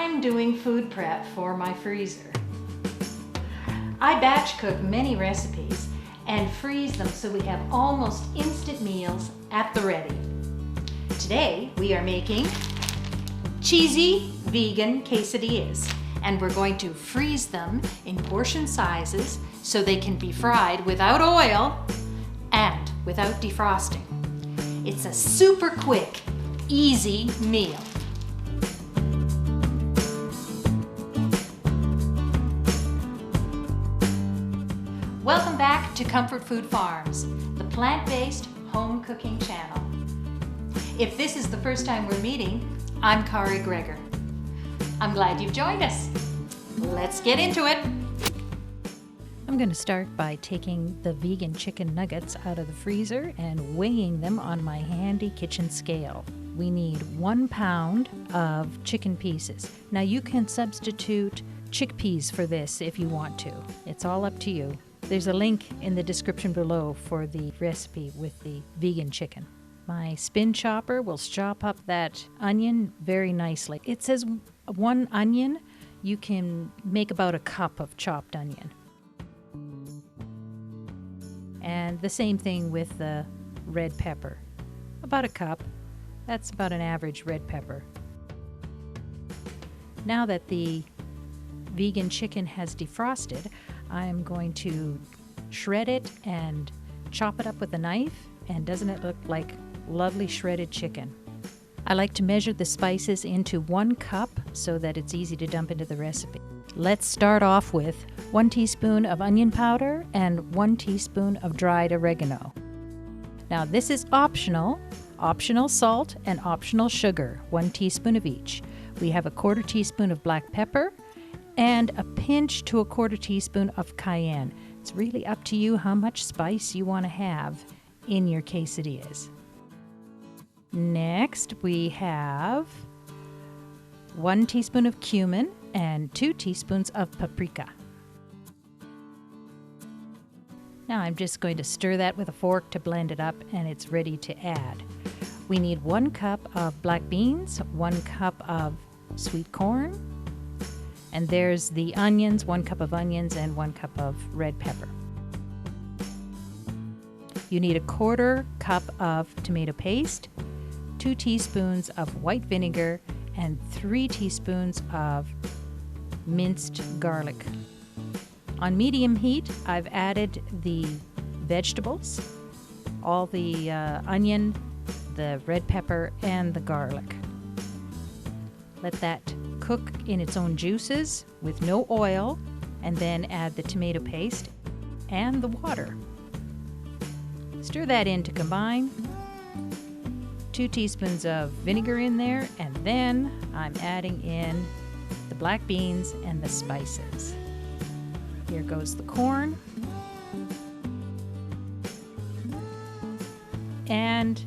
I'm doing food prep for my freezer. I batch cook many recipes and freeze them so we have almost instant meals at the ready. Today we are making cheesy vegan quesadillas, and we're going to freeze them in portion sizes so they can be fried without oil and without defrosting. It's a super quick, easy meal. Welcome back to Comfort Food Farms, the plant-based home cooking channel. If this is the first time we're meeting, I'm Kari Greger. I'm glad you've joined us. Let's get into it. I'm going to start by taking the vegan chicken nuggets out of the freezer and weighing them on my handy kitchen scale. We need 1 pound of chicken pieces. Now you can substitute chickpeas for this if you want to. It's all up to you. There's a link in the description below for the recipe with the vegan chicken. My spin chopper will chop up that onion very nicely. It says 1 onion. You can make about a cup of chopped onion. And the same thing with the red pepper. About a cup. That's about an average red pepper. Now that the vegan chicken has defrosted, I'm going to shred it and chop it up with a knife. And doesn't it look like lovely shredded chicken? I like to measure the spices into 1 cup so that it's easy to dump into the recipe. Let's start off with 1 teaspoon of onion powder and 1 teaspoon of dried oregano. Now this is optional salt and optional sugar, 1 teaspoon of each. We have a 1/4 teaspoon of black pepper and a pinch to a 1/4 teaspoon of cayenne. It's really up to you how much spice you want to have in your quesadillas. Next, we have 1 teaspoon of cumin and 2 teaspoons of paprika. Now I'm just going to stir that with a fork to blend it up, and it's ready to add. We need 1 cup of black beans, 1 cup of sweet corn, and there's the onions, 1 cup of onions and 1 cup of red pepper. You need a 1/4 cup of tomato paste, 2 teaspoons of white vinegar, and 3 teaspoons of minced garlic. On medium heat, I've added the vegetables, all the onion, the red pepper, and the garlic. Let that cook in its own juices with no oil, and then add the tomato paste and the water. Stir that in to combine. 2 teaspoons of vinegar in there, and then I'm adding in the black beans and the spices. Here goes the corn and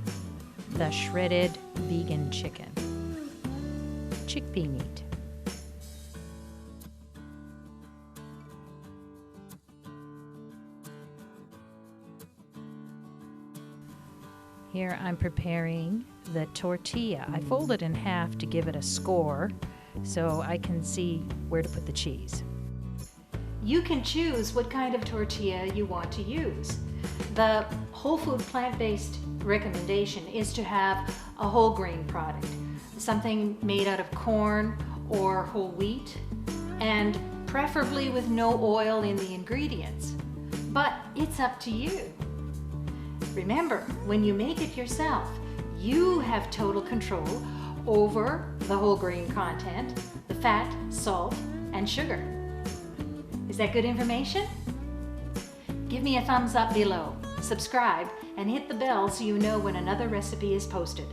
the shredded vegan chicken, chickpea meat. Here I'm preparing the tortilla. I fold it in half to give it a score so I can see where to put the cheese. You can choose what kind of tortilla you want to use. The whole food plant-based recommendation is to have a whole grain product, something made out of corn or whole wheat, and preferably with no oil in the ingredients. But it's up to you. Remember, when you make it yourself, you have total control over the whole grain content, the fat, salt, and sugar. Is that good information? Give me a thumbs up below, subscribe, and hit the bell so you know when another recipe is posted.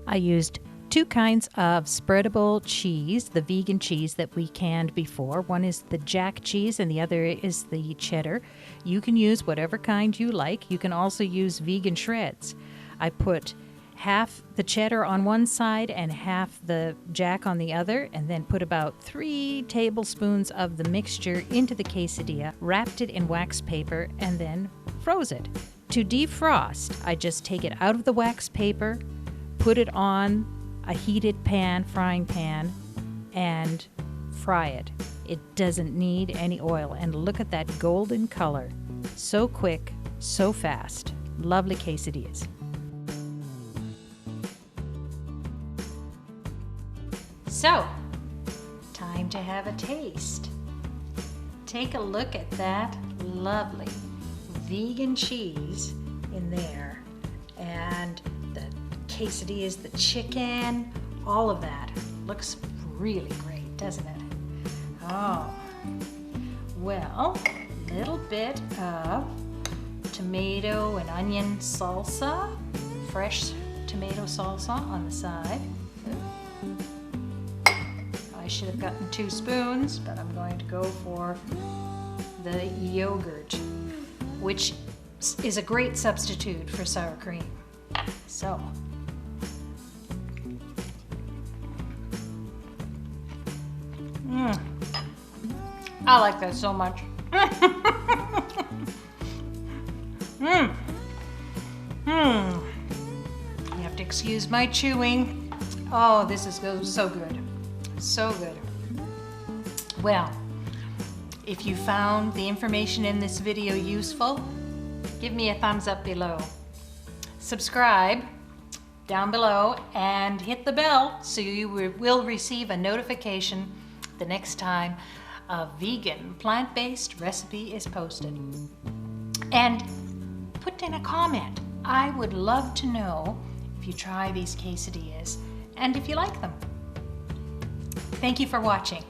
I used 2 kinds of spreadable cheese, the vegan cheese that we canned before. One is the jack cheese and the other is the cheddar. You can use whatever kind you like. You can also use vegan shreds. I put half the cheddar on one side and half the jack on the other, and then put about 3 tablespoons of the mixture into the quesadilla, wrapped it in wax paper, and then froze it. To defrost, I just take it out of the wax paper, put it on a heated pan, frying pan, and fry it. It doesn't need any oil. And look at that golden color. So quick, so fast. Lovely quesadillas. So, time to have a taste. Take a look at that lovely vegan cheese in there. And the quesadillas, the chicken, all of that. Looks really great, doesn't it? Oh, well, a little bit of tomato and onion salsa, fresh tomato salsa on the side. I should have gotten 2 spoons, but I'm going to go for the yogurt, which is a great substitute for sour cream. So, I like that so much. You have to excuse my chewing. Oh, this is so good. So good. Well, if you found the information in this video useful, give me a thumbs up below. Subscribe down below and hit the bell so you will receive a notification the next time a vegan, plant-based recipe is posted. And put in a comment. I would love to know if you try these quesadillas and if you like them. Thank you for watching.